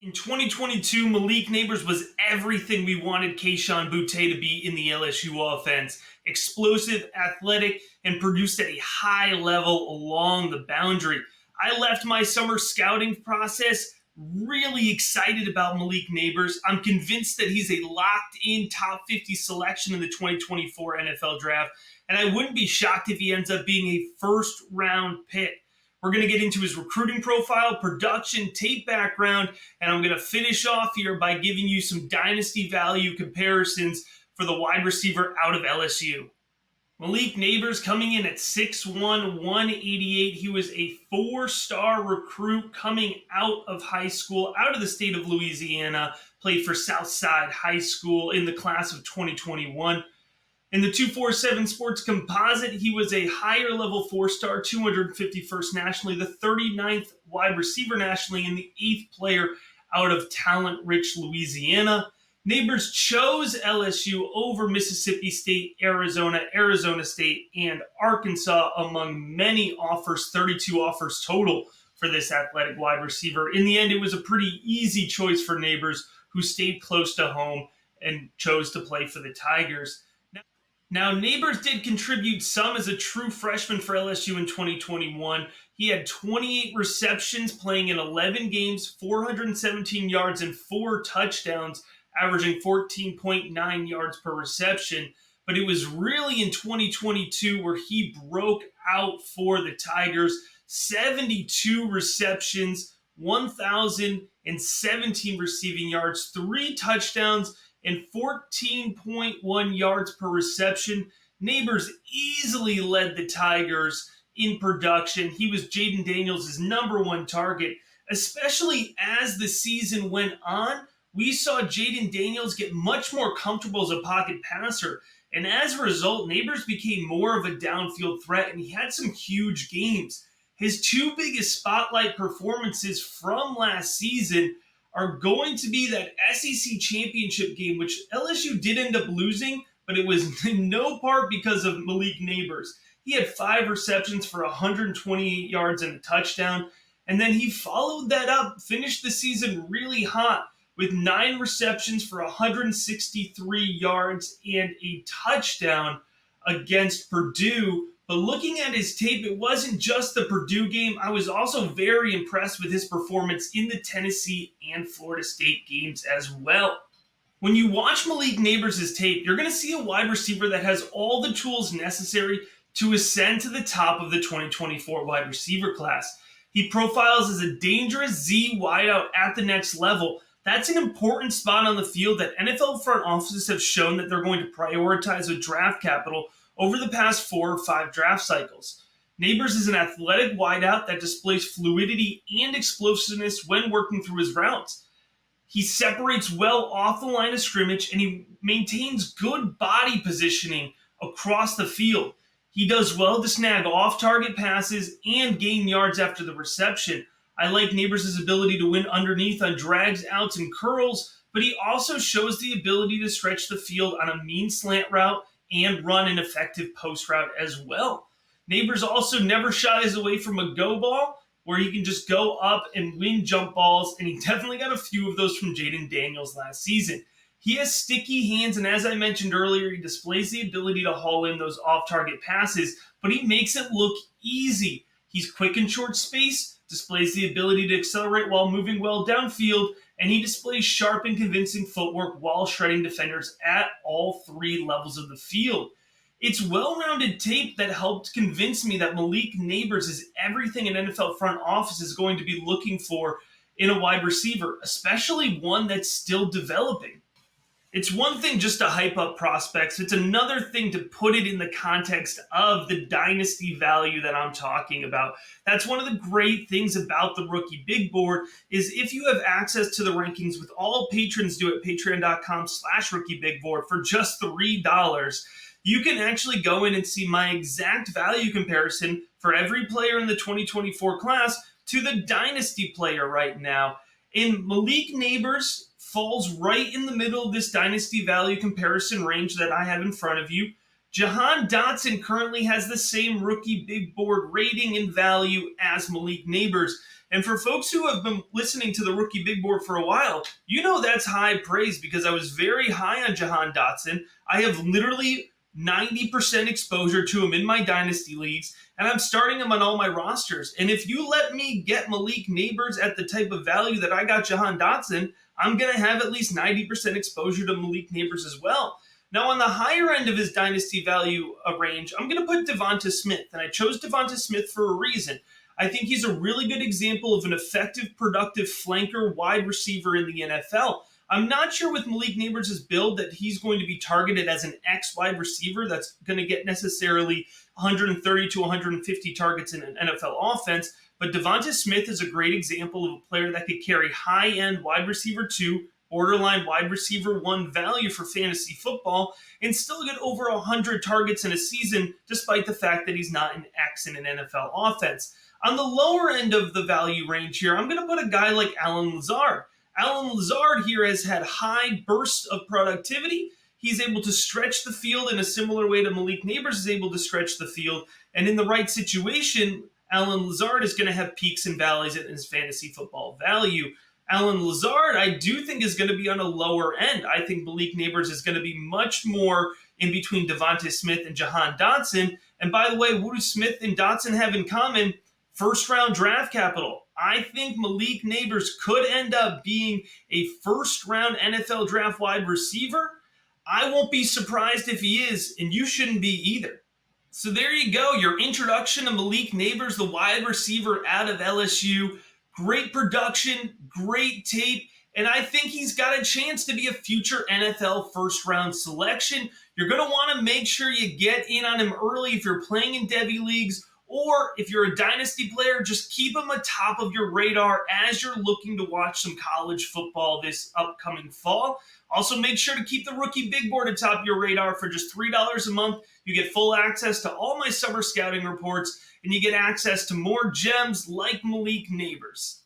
In 2022, Malik Nabers was everything we wanted Kayshon Boutte to be in the LSU offense. Explosive, athletic, and produced at a high level along the boundary. I left my summer scouting process really excited about Malik Nabers. I'm convinced that he's a locked-in top 50 selection in the 2024 NFL Draft, and I wouldn't be shocked if he ends up being a first-round pick. We're going to get into his recruiting profile, production, tape background, and I'm going to finish off here by giving you some dynasty value comparisons for the wide receiver out of LSU. Malik Nabers coming in at 6'1", 188. He was a four-star recruit coming out of high school, out of the state of Louisiana, played for Southside High School in the class of 2021. In the 247 Sports Composite, he was a higher level four-star, 251st nationally, the 39th wide receiver nationally, and the 8th player out of talent-rich Louisiana. Nabers chose LSU over Mississippi State, Arizona, Arizona State, and Arkansas among many offers, 32 offers total for this athletic wide receiver. In the end, it was a pretty easy choice for Nabers, who stayed close to home and chose to play for the Tigers. Now, Nabers did contribute some as a true freshman for LSU in 2021. He had 28 receptions, playing in 11 games, 417 yards, and 4 touchdowns, averaging 14.9 yards per reception. But it was really in 2022 where he broke out for the Tigers. 72 receptions, 1,017 receiving yards, 3 touchdowns, and 14.1 yards per reception. Nabers easily led the Tigers in production. He was Jayden Daniels' #1 target. Especially as the season went on, we saw Jayden Daniels get much more comfortable as a pocket passer. And as a result, Nabers became more of a downfield threat, and he had some huge games. His 2 biggest spotlight performances from last season are going to be that SEC championship game, which LSU did end up losing, but it was in no part because of Malik Nabers. He had 5 receptions for 128 yards and a touchdown, and then he followed that up, finished the season really hot with 9 receptions for 163 yards and a touchdown against Purdue. But looking at his tape, it wasn't just the Purdue game. I was also very impressed with his performance in the Tennessee and Florida State games as well. When you watch Malik Nabers' tape, you're going to see a wide receiver that has all the tools necessary to ascend to the top of the 2024 wide receiver class. He profiles as a dangerous Z wideout at the next level. That's an important spot on the field that NFL front offices have shown that they're going to prioritize with draft capital over the past 4 or 5 draft cycles. Nabers is an athletic wideout that displays fluidity and explosiveness when working through his routes. He separates well off the line of scrimmage, and he maintains good body positioning across the field. He does well to snag off-target passes and gain yards after the reception. I like Nabers' ability to win underneath on drags, outs, and curls, but he also shows the ability to stretch the field on a mean slant route and run an effective post route as well. Nabers also never shies away from a go ball, where he can just go up and win jump balls, and he definitely got a few of those from Jayden Daniels last season. He has sticky hands, and as I mentioned earlier, he displays the ability to haul in those off-target passes, but he makes it look easy. He's quick in short space, displays the ability to accelerate while moving well downfield, and he displays sharp and convincing footwork while shredding defenders at all 3 levels of the field. It's well-rounded tape that helped convince me that Malik Nabers is everything an NFL front office is going to be looking for in a wide receiver, especially one that's still developing. It's one thing just to hype up prospects. It's another thing to put it in the context of the dynasty value that I'm talking about. That's one of the great things about the Rookie Big Board is if you have access to the rankings, with all patrons do at patreon.com/rookiebigboard for just $3, you can actually go in and see my exact value comparison for every player in the 2024 class to the dynasty player right now. And Malik Nabers falls right in the middle of this dynasty value comparison range that I have in front of you. Jahan Dotson currently has the same Rookie Big Board rating and value as Malik Nabers. And for folks who have been listening to the Rookie Big Board for a while, you know that's high praise because I was very high on Jahan Dotson. I have literally 90% exposure to him in my Dynasty leagues, and I'm starting him on all my rosters. And if you let me get Malik Nabers at the type of value that I got Jahan Dotson, I'm going to have at least 90% exposure to Malik Nabers as well. Now, on the higher end of his Dynasty value range, I'm going to put Devonta Smith, and I chose Devonta Smith for a reason. I think he's a really good example of an effective, productive flanker wide receiver in the NFL. I'm not sure with Malik Nabers' build that he's going to be targeted as an X wide receiver that's going to get necessarily 130 to 150 targets in an NFL offense. But Devonta Smith is a great example of a player that could carry high-end wide receiver 2, borderline wide receiver 1 value for fantasy football and still get over 100 targets in a season despite the fact that he's not an X in an NFL offense. On the lower end of the value range here, I'm going to put a guy like Allen Lazard. Allen Lazard here has had high bursts of productivity. He's able to stretch the field in a similar way to Malik Nabers is able to stretch the field. And in the right situation, Allen Lazard is going to have peaks and valleys in his fantasy football value. Allen Lazard, I do think, is going to be on a lower end. I think Malik Nabers is going to be much more in between Devonta Smith and Jahan Dotson. And by the way, what do Smith and Dotson have in common? First-round draft capital. I think Malik Nabers could end up being a first-round NFL draft wide receiver. I won't be surprised if he is, and you shouldn't be either. So there you go, your introduction to Malik Nabers, the wide receiver out of LSU. Great production, great tape, and I think he's got a chance to be a future NFL first-round selection. You're going to want to make sure you get in on him early if you're playing in Devy leagues, or if you're a Dynasty player, just keep him atop of your radar as you're looking to watch some college football this upcoming fall. Also, make sure to keep the Rookie Big Board atop your radar for just $3 a month. You get full access to all my summer scouting reports, and you get access to more gems like Malik Nabers.